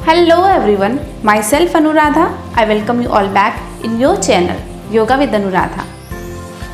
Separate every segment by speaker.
Speaker 1: Hello everyone, myself Anuradha. I welcome you all back in your channel yoga with Anuradha.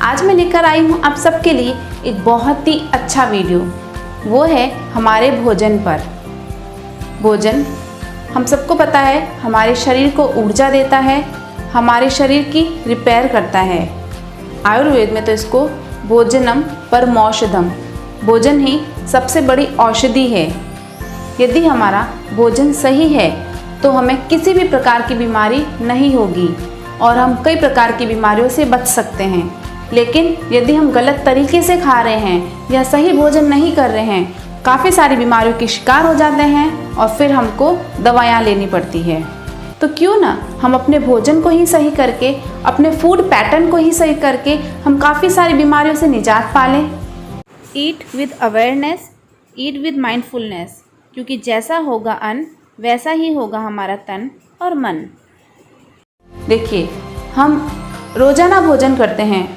Speaker 1: आज मैं लेकर आई हूँ आप सबके लिए एक बहुत ही अच्छा वीडियो। वो है हमारे भोजन पर। भोजन हम सबको पता है हमारे शरीर को ऊर्जा देता है, हमारे शरीर की रिपेयर करता है। आयुर्वेद में तो इसको भोजनम परमौषधम, भोजन ही सबसे बड़ी औषधि है। यदि हमारा भोजन सही है तो हमें किसी भी प्रकार की बीमारी नहीं होगी और हम कई प्रकार की बीमारियों से बच सकते हैं। लेकिन यदि हम गलत तरीके से खा रहे हैं या सही भोजन नहीं कर रहे हैं, काफ़ी सारी बीमारियों के शिकार हो जाते हैं और फिर हमको दवाइयाँ लेनी पड़ती है। तो क्यों ना हम अपने भोजन को ही सही करके, अपने फूड पैटर्न को ही सही करके हम काफ़ी सारी बीमारियों से निजात पा लें। Eat with awareness, eat with mindfulness, क्योंकि जैसा होगा अन्न वैसा ही होगा हमारा तन और मन। देखिए, हम रोज़ाना भोजन करते हैं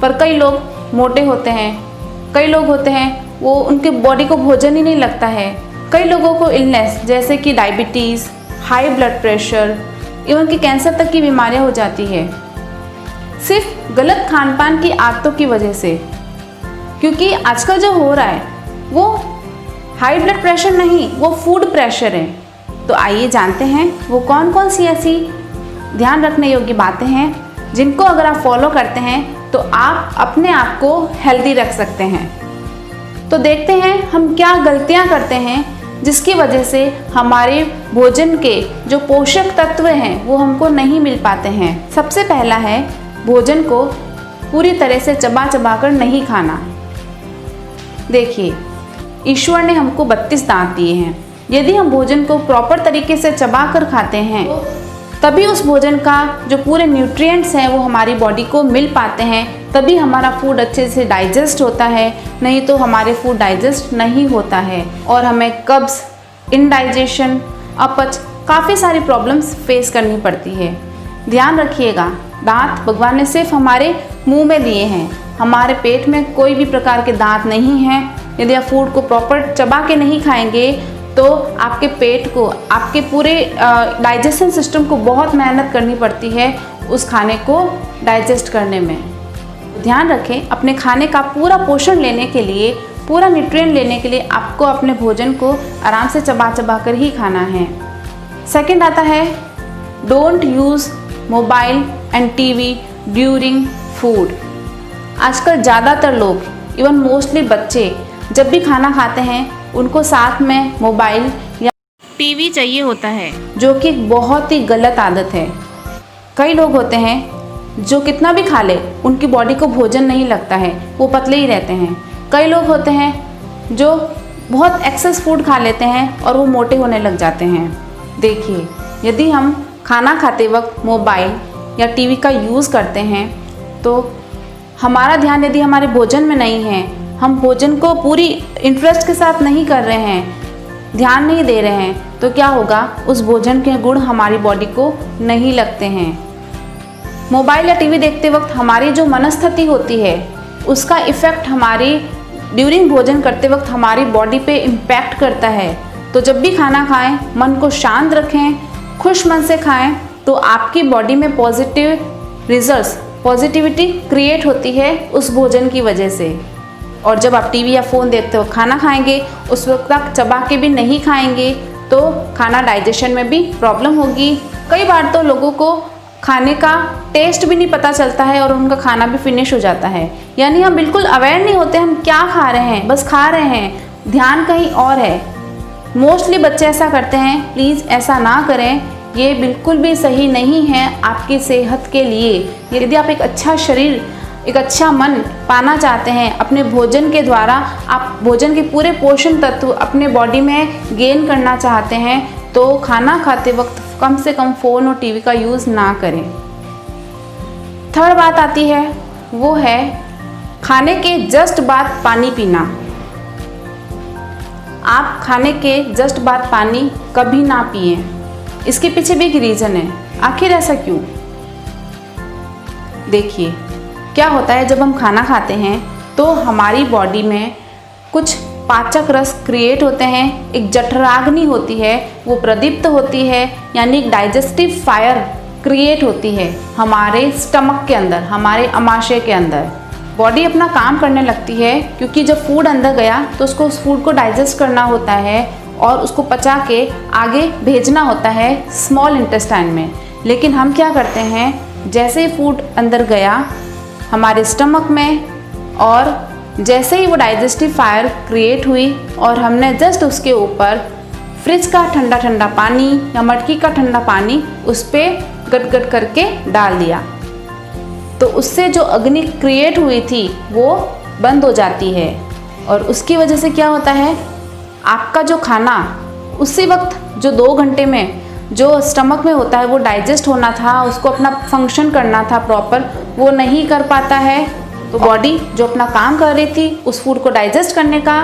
Speaker 1: पर कई लोग मोटे होते हैं, कई लोग होते हैं वो उनके बॉडी को भोजन ही नहीं लगता है। कई लोगों को इलनेस जैसे कि diabetes, high blood pressure, even कि कैंसर तक की बीमारियां हो जाती है सिर्फ गलत खान पान की आदतों की वजह से। क्योंकि आजकल जो हो रहा है वो हाई ब्लड प्रेशर नहीं, वो फूड प्रेशर है। तो आइए जानते हैं वो कौन कौन सी ऐसी ध्यान रखने योग्य बातें हैं जिनको अगर आप फॉलो करते हैं तो आप अपने आप को हेल्दी रख सकते हैं। तो देखते हैं हम क्या गलतियां करते हैं जिसकी वजह से हमारे भोजन के जो पोषक तत्व हैं वो हमको नहीं मिल पाते हैं। सबसे पहला है भोजन को पूरी तरह से चबा चबा कर नहीं खाना। देखिए, ईश्वर ने हमको 32 दांत दिए हैं। यदि हम भोजन को प्रॉपर तरीके से चबा कर खाते हैं तभी उस भोजन का जो पूरे न्यूट्रिएंट्स हैं वो हमारी बॉडी को मिल पाते हैं, तभी हमारा फूड अच्छे से डाइजेस्ट होता है। नहीं तो हमारे फूड डाइजेस्ट नहीं होता है और हमें कब्ज़, इनडाइजेशन, अपच, काफ़ी सारी प्रॉब्लम्स फेस करनी पड़ती है। ध्यान रखिएगा, दांत भगवान ने सिर्फ हमारे मुंह में दिए हैं, हमारे पेट में कोई भी प्रकार के दांत नहीं हैं। यदि आप फूड को प्रॉपर चबा के नहीं खाएंगे तो आपके पेट को, आपके पूरे डाइजेशन सिस्टम को बहुत मेहनत करनी पड़ती है उस खाने को डाइजेस्ट करने में। ध्यान रखें, अपने खाने का पूरा पोषण लेने के लिए, पूरा न्यूट्रिएंट लेने के लिए आपको अपने भोजन को आराम से चबा चबा कर ही खाना है। सेकंड आता है don't use mobile and TV during food. आजकल ज़्यादातर लोग, इवन मोस्टली बच्चे, जब भी खाना खाते हैं उनको साथ में मोबाइल या टीवी चाहिए होता है, जो कि बहुत ही गलत आदत है। कई लोग होते हैं जो कितना भी खा ले उनकी बॉडी को भोजन नहीं लगता है, वो पतले ही रहते हैं। कई लोग होते हैं जो बहुत एक्सेस फूड खा लेते हैं और वो मोटे होने लग जाते हैं। देखिए, यदि हम खाना खाते वक्त मोबाइल या टीवी का यूज़ करते हैं तो हमारा ध्यान यदि हमारे भोजन में नहीं है, हम भोजन को पूरी इंटरेस्ट के साथ नहीं कर रहे हैं, ध्यान नहीं दे रहे हैं, तो क्या होगा, उस भोजन के गुण हमारी बॉडी को नहीं लगते हैं। मोबाइल या टीवी देखते वक्त हमारी जो मनस्थिति होती है उसका इफ़ेक्ट हमारी ड्यूरिंग भोजन करते वक्त हमारी बॉडी पे इम्पैक्ट करता है। तो जब भी खाना खाएं, मन को शांत रखें, खुश मन से खाएं, तो आपकी बॉडी में पॉजिटिव रिजल्ट्स, पॉजिटिविटी क्रिएट होती है उस भोजन की वजह से। और जब आप टीवी या फ़ोन देखते हो खाना खाएंगे, उस वक्त तक चबा के भी नहीं खाएंगे तो खाना डाइजेशन में भी प्रॉब्लम होगी। कई बार तो लोगों को खाने का टेस्ट भी नहीं पता चलता है और उनका खाना भी फिनिश हो जाता है। यानी हम बिल्कुल अवेयर नहीं होते हम क्या खा रहे हैं, बस खा रहे हैं, ध्यान कहीं और है। मोस्टली बच्चे ऐसा करते हैं, प्लीज़ ऐसा ना करें, ये बिल्कुल भी सही नहीं है आपकी सेहत के लिए। यदि आप एक अच्छा शरीर, एक अच्छा मन पाना चाहते हैं अपने भोजन के द्वारा, आप भोजन के पूरे पोषण तत्व अपने बॉडी में गेन करना चाहते हैं, तो खाना खाते वक्त कम से कम फ़ोन और टीवी का यूज़ ना करें। थर्ड बात आती है, वो है खाने के जस्ट बाद पानी पीना। आप खाने के जस्ट बाद पानी कभी ना पिएं। इसके पीछे भी एक रीज़न है, आखिर ऐसा क्यों? देखिए, क्या होता है, जब हम खाना खाते हैं तो हमारी बॉडी में कुछ पाचक रस क्रिएट होते हैं, एक जठराग्नि होती है वो प्रदीप्त होती है, यानी एक डाइजेस्टिव फायर क्रिएट होती है हमारे स्टमक के अंदर, हमारे अमाशय के अंदर। बॉडी अपना काम करने लगती है, क्योंकि जब फूड अंदर गया तो उसको उस फूड को डाइजेस्ट करना होता है और उसको पचा के आगे भेजना होता है स्मॉल इंटेस्टाइन में। लेकिन हम क्या करते हैं, जैसे ही फूड अंदर गया हमारे स्टमक में और जैसे ही वो डाइजेस्टिव फायर क्रिएट हुई और हमने जस्ट उसके ऊपर फ्रिज का ठंडा ठंडा पानी या मटकी का ठंडा पानी उस पर गट करके डाल दिया, तो उससे जो अग्नि क्रिएट हुई थी वो बंद हो जाती है। और उसकी वजह से क्या होता है, आपका जो खाना उसी वक्त जो 2 घंटे में जो स्टमक में होता है वो डाइजेस्ट होना था, उसको अपना फंक्शन करना था प्रॉपर, वो नहीं कर पाता है। तो बॉडी जो अपना काम कर रही थी उस फूड को डाइजेस्ट करने का,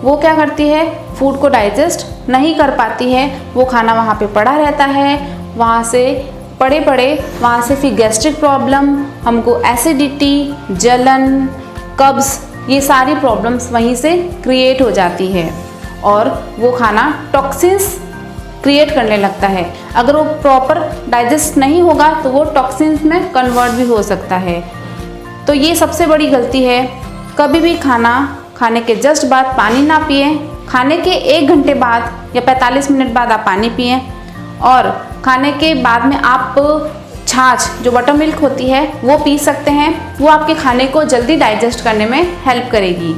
Speaker 1: वो क्या करती है, फूड को डाइजेस्ट नहीं कर पाती है। वो खाना वहाँ पे पड़ा रहता है, वहाँ से पड़े वहाँ से फिर गैस्ट्रिक प्रॉब्लम, हमको एसिडिटी, जलन, कब्ज़, ये सारी प्रॉब्लम्स वहीं से क्रिएट हो जाती है और वो खाना टॉक्सिन्स क्रिएट करने लगता है। अगर वो प्रॉपर डाइजेस्ट नहीं होगा तो वो टॉक्सिन्स में कन्वर्ट भी हो सकता है। तो ये सबसे बड़ी गलती है, कभी भी खाना खाने के जस्ट बाद पानी ना पिएं। खाने के 1 घंटे बाद या 45 मिनट बाद आप पानी पिएं और खाने के बाद में आप छाछ जो बटर मिल्क होती है वो पी सकते हैं, वो आपके खाने को जल्दी डाइजेस्ट करने में हेल्प करेगी।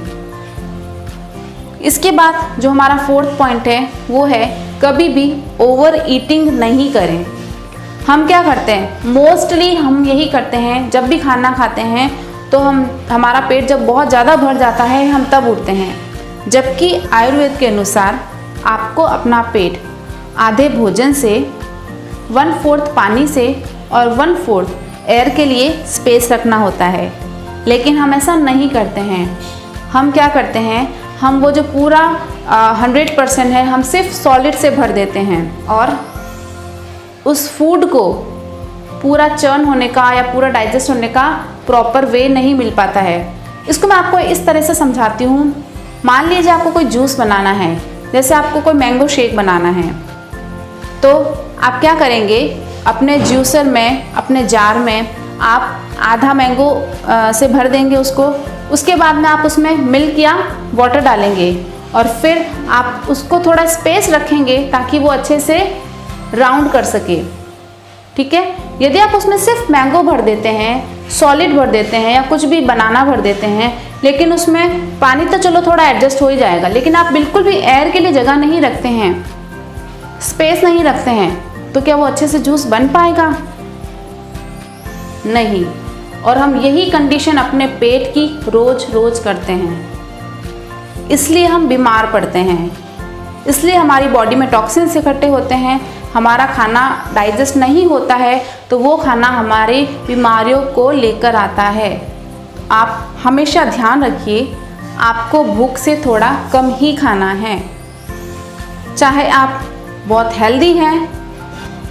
Speaker 1: इसके बाद जो हमारा 4th पॉइंट है वो है कभी भी ओवर ईटिंग नहीं करें। हम क्या करते हैं, मोस्टली हम यही करते हैं, जब भी खाना खाते हैं तो हमारा पेट जब बहुत ज़्यादा भर जाता है हम तब उठते हैं। जबकि आयुर्वेद के अनुसार आपको अपना पेट आधे भोजन से 1/4 पानी से और 1/4 एयर के लिए स्पेस रखना होता है। लेकिन हम ऐसा नहीं करते हैं। हम क्या करते हैं, हम वो जो पूरा 100% है हम सिर्फ सॉलिड से भर देते हैं और उस फूड को पूरा चर्न होने का या पूरा डाइजेस्ट होने का प्रॉपर वे नहीं मिल पाता है। इसको मैं आपको इस तरह से समझाती हूँ। मान लीजिए आपको कोई जूस बनाना है, जैसे आपको कोई मैंगो शेक बनाना है, तो आप क्या करेंगे, अपने जूसर में, अपने जार में आप आधा मैंगो से भर देंगे उसको। उसके बाद में आप उसमें मिल्क या वाटर डालेंगे और फिर आप उसको थोड़ा स्पेस रखेंगे ताकि वो अच्छे से राउंड कर सके। ठीक है, यदि आप उसमें सिर्फ मैंगो भर देते हैं, सॉलिड भर देते हैं या कुछ भी बनाना भर देते हैं, लेकिन उसमें पानी तो चलो थोड़ा एडजस्ट हो ही जाएगा, लेकिन आप बिल्कुल भी एयर के लिए जगह नहीं रखते हैं, स्पेस नहीं रखते हैं, तो क्या वो अच्छे से जूस बन पाएगा? नहीं। और हम यही कंडीशन अपने पेट की रोज रोज करते हैं, इसलिए हम बीमार पड़ते हैं, इसलिए हमारी बॉडी में टॉक्सिन्स इकट्ठे होते हैं, हमारा खाना डाइजेस्ट नहीं होता है, तो वो खाना हमारी बीमारियों को लेकर आता है। आप हमेशा ध्यान रखिए, आपको भूख से थोड़ा कम ही खाना है। चाहे आप बहुत हेल्दी हैं,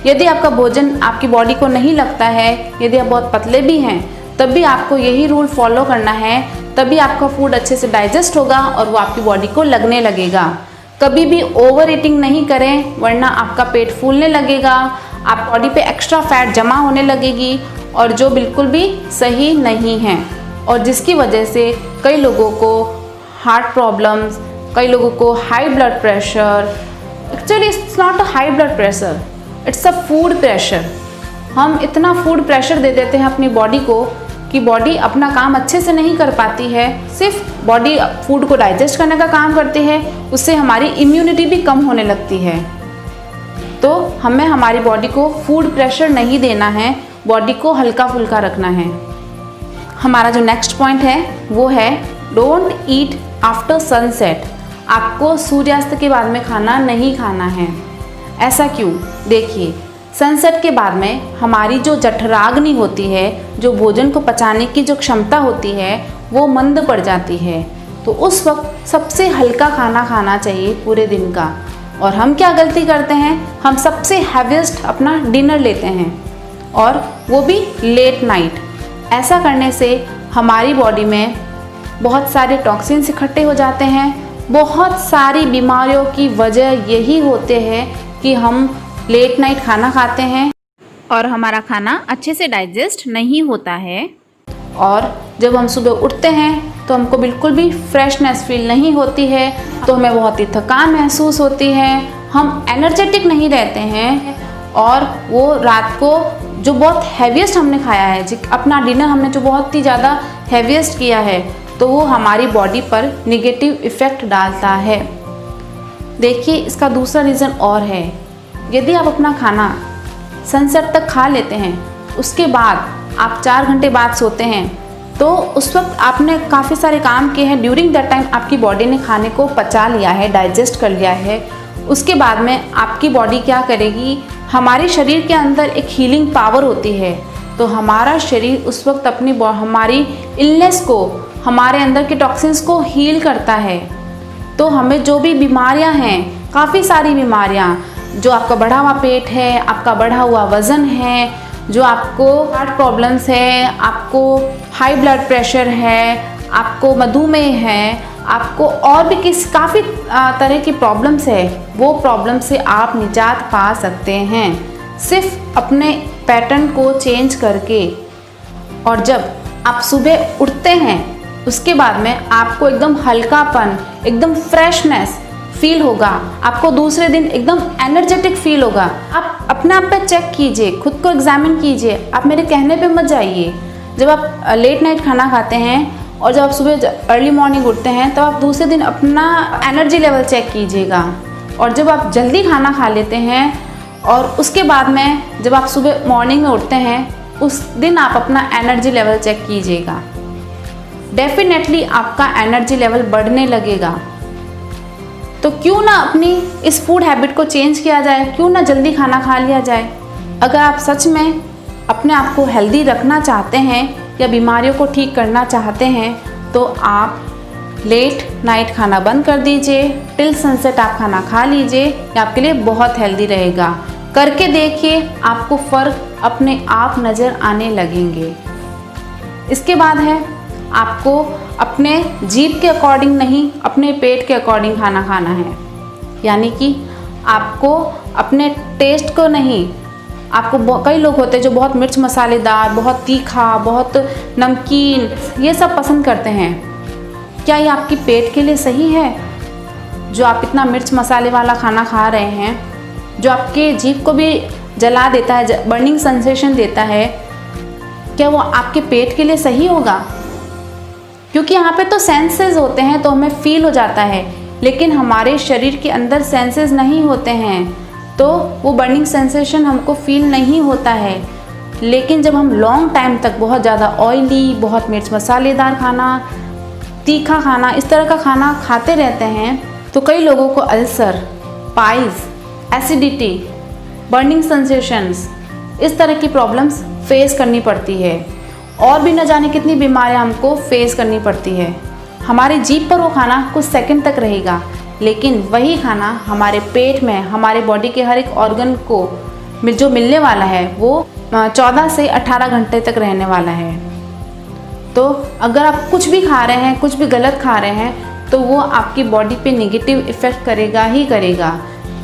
Speaker 1: यदि आपका भोजन आपकी बॉडी को नहीं लगता है, यदि आप बहुत पतले भी हैं, तब भी आपको यही रूल फॉलो करना है, तभी आपका फूड अच्छे से डाइजेस्ट होगा और वो आपकी बॉडी को लगने लगेगा। कभी भी ओवर ईटिंग नहीं करें, वरना आपका पेट फूलने लगेगा, आप बॉडी पे एक्स्ट्रा फैट जमा होने लगेगी और जो बिल्कुल भी सही नहीं है, और जिसकी वजह से कई लोगों को हार्ट प्रॉब्लम्स, कई लोगों को high blood pressure, actually it's not a high blood pressure, it's a food pressure. हम इतना फूड प्रेशर दे देते हैं अपनी बॉडी को कि बॉडी अपना काम अच्छे से नहीं कर पाती है, सिर्फ बॉडी फूड को डाइजेस्ट करने का काम करती है, उससे हमारी इम्यूनिटी भी कम होने लगती है। तो हमें हमारी बॉडी को फूड प्रेशर नहीं देना है, बॉडी को हल्का फुल्का रखना है। हमारा जो नेक्स्ट पॉइंट है वो है डोंट ईट आफ्टर सनसेट। आपको सूर्यास्त के बाद में खाना नहीं खाना है। ऐसा क्यों? देखिए, सनसेट के बाद में हमारी जो जठराग्नि होती है, जो भोजन को पचाने की जो क्षमता होती है, वो मंद पड़ जाती है। तो उस वक्त सबसे हल्का खाना खाना चाहिए पूरे दिन का। और हम क्या गलती करते हैं, हम सबसे हैवीएस्ट अपना डिनर लेते हैं, और वो भी लेट नाइट। ऐसा करने से हमारी बॉडी में बहुत सारे टॉक्सिन्स इकट्ठे हो जाते हैं, बहुत सारी बीमारियों की वजह यही होते हैं कि हम लेट नाइट खाना खाते हैं और हमारा खाना अच्छे से डाइजेस्ट नहीं होता है। और जब हम सुबह उठते हैं तो हमको बिल्कुल भी फ्रेशनेस फील नहीं होती है, तो हमें बहुत ही थकान महसूस होती है, हम एनर्जेटिक नहीं रहते हैं। और वो रात को जो बहुत हैवीएस्ट हमने खाया है, अपना डिनर हमने जो बहुत ही ज़्यादा हैवीएस्ट किया है, तो वो हमारी बॉडी पर निगेटिव इफ़ेक्ट डालता है। देखिए, इसका दूसरा रीज़न और है। यदि आप अपना खाना सनसेट तक खा लेते हैं, उसके बाद आप 4 घंटे बाद सोते हैं, तो उस वक्त आपने काफ़ी सारे काम किए हैं। ड्यूरिंग दैट टाइम आपकी बॉडी ने खाने को पचा लिया है, डाइजेस्ट कर लिया है। उसके बाद में आपकी बॉडी क्या करेगी, हमारे शरीर के अंदर एक हीलिंग पावर होती है, तो हमारा शरीर उस वक्त हमारी इलनेस को, हमारे अंदर के टॉक्सिन्स को हील करता है। तो हमें जो भी बीमारियां हैं, काफ़ी सारी बीमारियां, जो आपका बढ़ा हुआ पेट है, आपका बढ़ा हुआ वज़न है, जो आपको हार्ट प्रॉब्लम्स है, आपको हाई ब्लड प्रेशर है, आपको मधुमेह है, आपको और भी काफ़ी तरह की प्रॉब्लम्स है, वो प्रॉब्लम से आप निजात पा सकते हैं सिर्फ अपने पैटर्न को चेंज करके। और जब आप सुबह उठते हैं, उसके बाद में आपको एकदम हल्कापन, एकदम फ्रेशनेस फील होगा, आपको दूसरे दिन एकदम एनर्जेटिक फील होगा। आप अपने आप पे चेक कीजिए, खुद को एग्जामिन कीजिए, आप मेरे कहने पे मत जाइए। जब आप लेट नाइट खाना खाते हैं और जब आप सुबह अर्ली मॉर्निंग उठते हैं, तब आप दूसरे दिन अपना एनर्जी लेवल चेक कीजिएगा। और जब आप जल्दी खाना खा लेते हैं और उसके बाद में जब आप सुबह मॉर्निंग में उठते हैं, उस दिन आप अपना एनर्जी लेवल चेक कीजिएगा। डेफिनेटली आपका एनर्जी लेवल बढ़ने लगेगा। तो क्यों ना अपनी इस फूड हैबिट को चेंज किया जाए, क्यों ना जल्दी खाना खा लिया जाए। अगर आप सच में अपने आप को हेल्दी रखना चाहते हैं या बीमारियों को ठीक करना चाहते हैं, तो आप लेट नाइट खाना बंद कर दीजिए, टिल सनसेट आप खाना खा लीजिए, ये आपके लिए बहुत हेल्दी रहेगा। करके देखिए, आपको फ़र्क अपने आप नज़र आने लगेंगे। इसके बाद है, आपको अपने जीभ के अकॉर्डिंग नहीं, अपने पेट के अकॉर्डिंग खाना खाना है। यानी कि आपको अपने टेस्ट को नहीं, आपको कई लोग होते हैं जो बहुत मिर्च मसालेदार, बहुत तीखा, बहुत नमकीन, ये सब पसंद करते हैं। क्या ये आपकी पेट के लिए सही है? जो आप इतना मिर्च मसाले वाला खाना खा रहे हैं, जो आपके जीभ को भी जला देता है, बर्निंग सेंसेशन देता है, क्या वो आपके पेट के लिए सही होगा? क्योंकि यहाँ पे तो सेंसेस होते हैं, तो हमें फील हो जाता है, लेकिन हमारे शरीर के अंदर सेंसेस नहीं होते हैं, तो वो बर्निंग सेंसेशन हमको फील नहीं होता है। लेकिन जब हम लॉन्ग टाइम तक बहुत ज़्यादा ऑयली, बहुत मिर्च मसालेदार खाना, तीखा खाना, इस तरह का खाना खाते रहते हैं, तो कई लोगों को ulcer, piles, acidity, burning sensations, इस तरह की प्रॉब्लम्स फेस करनी पड़ती है। और भी न जाने कितनी बीमारियां हमको फेस करनी पड़ती है। हमारी जीभ पर वो खाना कुछ सेकंड तक रहेगा, लेकिन वही खाना हमारे पेट में, हमारे बॉडी के हर एक ऑर्गन को जो मिलने वाला है, वो 14 से 18 घंटे तक रहने वाला है। तो अगर आप कुछ भी खा रहे हैं, कुछ भी गलत खा रहे हैं, तो वो आपकी बॉडी पे नेगेटिव इफ़ेक्ट करेगा ही करेगा।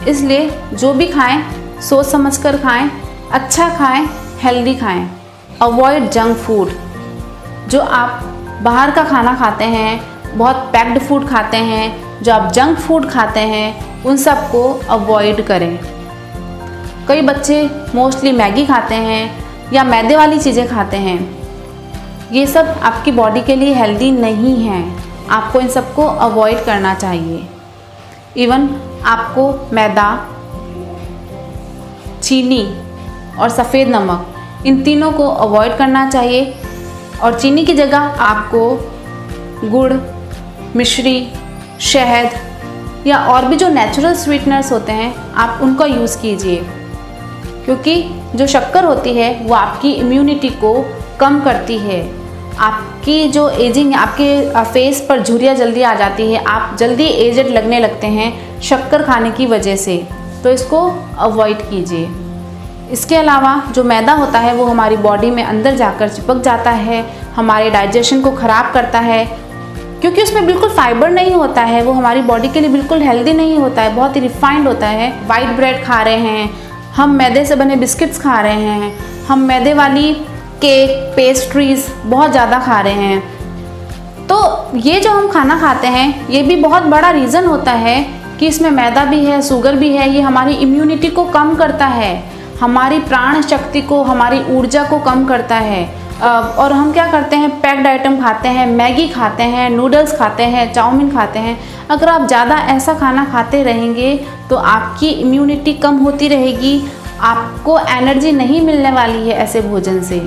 Speaker 1: इसलिए जो भी खाएं, सोच समझ कर खाएं, अच्छा खाएं, हेल्दी खाएं। Avoid junk food. जो आप बाहर का खाना खाते हैं, बहुत पैक्ड फूड खाते हैं, जो आप जंक फूड खाते हैं, उन सब को अवॉइड करें। कई बच्चे मोस्टली मैगी खाते हैं या मैदे वाली चीज़ें खाते हैं। ये सब आपकी बॉडी के लिए हेल्दी नहीं है, आपको इन सब को अवॉइड करना चाहिए। इवन आपको मैदा, चीनी और सफ़ेद नमक, इन तीनों को अवॉइड करना चाहिए। और चीनी की जगह आपको गुड़, मिश्री, शहद या और भी जो नेचुरल स्वीटनर्स होते हैं, आप उनका यूज़ कीजिए। क्योंकि जो शक्कर होती है वो आपकी इम्यूनिटी को कम करती है। आपकी जो एजिंग, आपके फेस पर झुर्रियाँ जल्दी आ जाती है, आप जल्दी एजेड लगने लगते हैं शक्कर खाने की वजह से, तो इसको अवॉइड कीजिए। इसके अलावा जो मैदा होता है वो हमारी बॉडी में अंदर जाकर चिपक जाता है, हमारे डाइजेशन को ख़राब करता है, क्योंकि उसमें बिल्कुल फाइबर नहीं होता है, वो हमारी बॉडी के लिए बिल्कुल हेल्दी नहीं होता है, बहुत ही रिफाइंड होता है। वाइट ब्रेड खा रहे हैं हम, मैदे से बने बिस्किट्स खा रहे हैं हम, मैदे वाली केक पेस्ट्रीज बहुत ज़्यादा खा रहे हैं। तो ये जो हम खाना खाते हैं ये भी बहुत बड़ा रीज़न होता है कि इसमें मैदा भी है, शुगर भी है। ये हमारी इम्यूनिटी को कम करता है, हमारी प्राण शक्ति को, हमारी ऊर्जा को कम करता है। और हम क्या करते हैं, पैक्ड आइटम खाते हैं, मैगी खाते हैं, नूडल्स खाते हैं, चाउमीन खाते हैं। अगर आप ज़्यादा ऐसा खाना खाते रहेंगे तो आपकी इम्यूनिटी कम होती रहेगी, आपको एनर्जी नहीं मिलने वाली है ऐसे भोजन से।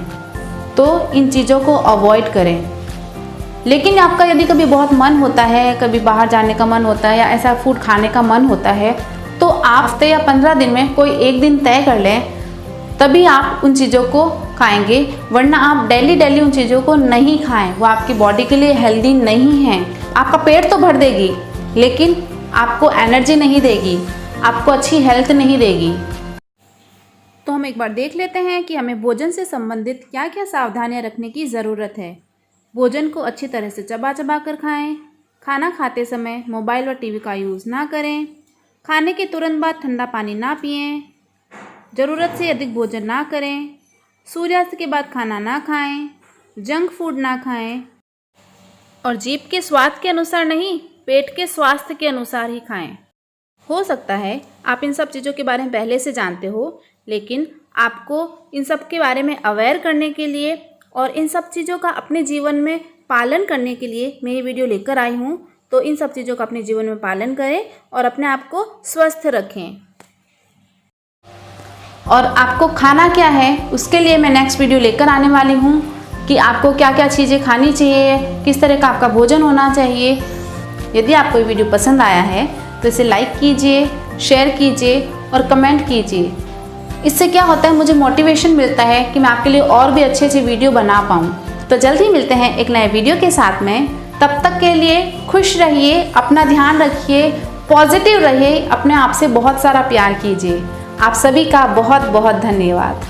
Speaker 1: तो इन चीज़ों को अवॉइड करें। लेकिन आपका यदि कभी बहुत मन होता है, कभी बाहर जाने का मन होता है या ऐसा फूड खाने का मन होता है, तो आप हफ्ते या 15 दिन में कोई एक दिन तय कर लें, तभी आप उन चीज़ों को खाएंगे। वरना आप डेली उन चीज़ों को नहीं खाएं, वो आपकी बॉडी के लिए हेल्दी नहीं है। आपका पेट तो भर देगी लेकिन आपको एनर्जी नहीं देगी, आपको अच्छी हेल्थ नहीं देगी। तो हम एक बार देख लेते हैं कि हमें भोजन से संबंधित क्या क्या सावधानियां रखने की ज़रूरत है। भोजन को अच्छी तरह से चबा चबा कर खाएं। खाना खाते समय मोबाइल व टीवी का यूज़ ना करें। खाने के तुरंत बाद ठंडा पानी ना पिएं। ज़रूरत से अधिक भोजन ना करें। सूर्यास्त के बाद खाना ना खाएं। जंक फूड ना खाएं। और जीभ के स्वाद के अनुसार नहीं, पेट के स्वास्थ्य के अनुसार ही खाएं। हो सकता है आप इन सब चीज़ों के बारे में पहले से जानते हो, लेकिन आपको इन सब के बारे में अवेयर करने के लिए और इन सब चीज़ों का अपने जीवन में पालन करने के लिए मैं ये वीडियो लेकर आई हूँ। तो इन सब चीज़ों का अपने जीवन में पालन करें और अपने आप को स्वस्थ रखें। और आपको खाना क्या है उसके लिए मैं नेक्स्ट वीडियो लेकर आने वाली हूँ कि आपको क्या क्या चीज़ें खानी चाहिए, किस तरह का आपका भोजन होना चाहिए। यदि आपको ये वीडियो पसंद आया है तो इसे लाइक कीजिए, शेयर कीजिए और कमेंट कीजिए। इससे क्या होता है, मुझे मोटिवेशन मिलता है कि मैं आपके लिए और भी अच्छे अच्छे वीडियो बना पाऊँ। तो जल्द ही मिलते हैं एक नए वीडियो के साथ में। तब तक के लिए खुश रहिए, अपना ध्यान रखिए, पॉजिटिव रहिए, अपने आप से बहुत सारा प्यार कीजिए। आप सभी का बहुत बहुत धन्यवाद।